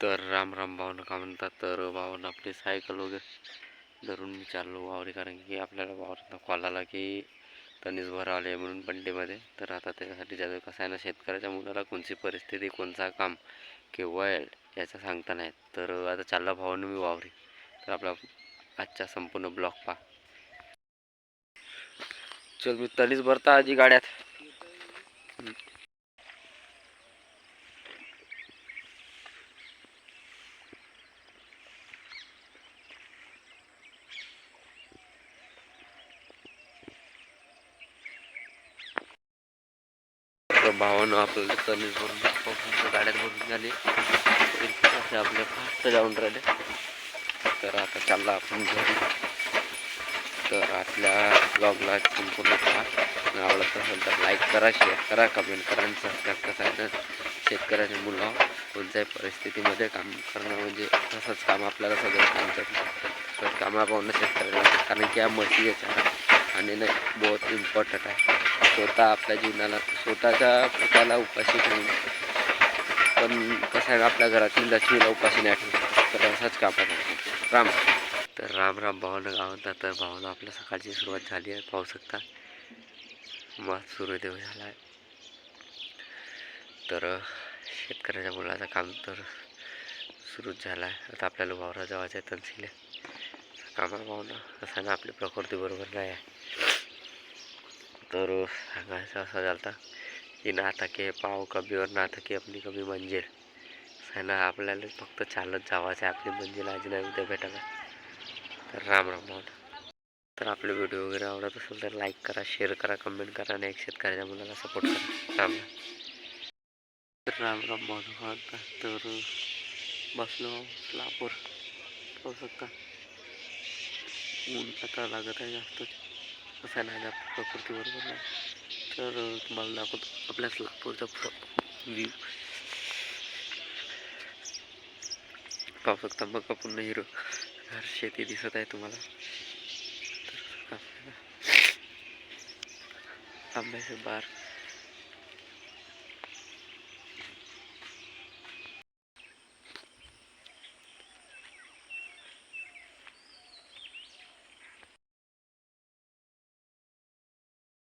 तर राम राम भावना का म्हणतात. तर भावना आपली सायकल वगैरे धरून मी चाललो वावरी, कारण की आपल्याला वावरात कॉल आला की तणीस भरा आले म्हणून बंडीमध्ये. तर आता त्याच्यासाठी जातो. कसं आहे ना, शेतकऱ्याच्या मुलाला कोणती परिस्थिती कोणचा काम केव्हा येईल याचं सांगता नाही. तर आता चालला भावानं मी वावरी. तर आपला आजचा संपूर्ण ब्लॉक पहा. चल मी तणीस भरता आजी गाड्यात. तर भावानं आपल्याला तणीस भरून गाड्यात भरून झाली. असे आपले फास्ट जाऊन राहिले. तर आता चालला आपण घरी. तर आपल्या ब्लॉगला संपूर्ण पहा. आवडत असेल तर लाईक करा, शेअर करा, कमेंट करा आणि सबस्क्राईब. कसं आहे तर शेतकऱ्याच्या मुलं कोणत्याही परिस्थितीमध्ये काम करणं म्हणजे तसंच काम आपल्याला सगळं काम करतं. कामा पाहून शेतकऱ्याला, कारण की या म्हशी चारा आणि नाही बहुत इम्पॉर्टंट आहे. स्वतः आपल्या जीवनाला स्वतःच्या पोटाला उपाशी ठेवून पण कसं आहे आपल्या घरातील लक्ष्मीला उपाशी नाही ठेवू. तर असंच काम आहे. राम. तर राम राम भावना गाव म्हणतात. तर भावना आपल्या सकाळची सुरुवात झाली आहे, पाहू शकता. मग सूर्योदय झाला आहे. तर शेतकऱ्याच्या मुलाचं काम तर सुरूच झालं आहे. आता आपल्याला वावरा जावायचं आहे तनसीला कामा भावना. असं ना आपली प्रकृती बरोबर नाही आहे. तर सांगायचं असं झालं की ना थके पाव कभी और ना थके अपनी कभी मंजिल. आहे ना, आपल्याला फक्त चालत जावायचं आहे. आपली मंजिल आज नाही उद्या भेटायला. तर राम राम भावना. तर आपले व्हिडिओ वगैरे आवडत असेल तर लाईक करा, शेअर करा, कमेंट करा आणि एक शेतकऱ्याच्या मुलाला सपोर्ट करा. राम राम राम भावना. तर बसलो लापूर, पाहू शकता. ऊन आता लागत आहे जास्त. असं नाही प्रकृती बरोबर नाही. तर तुम्हाला दाखवतो आपल्याच लापूरचा व्ह्यू. पाहू शकता मग पूर्ण हिरो शेती दिसत आहे तुम्हाला. तर आंब्याचे बार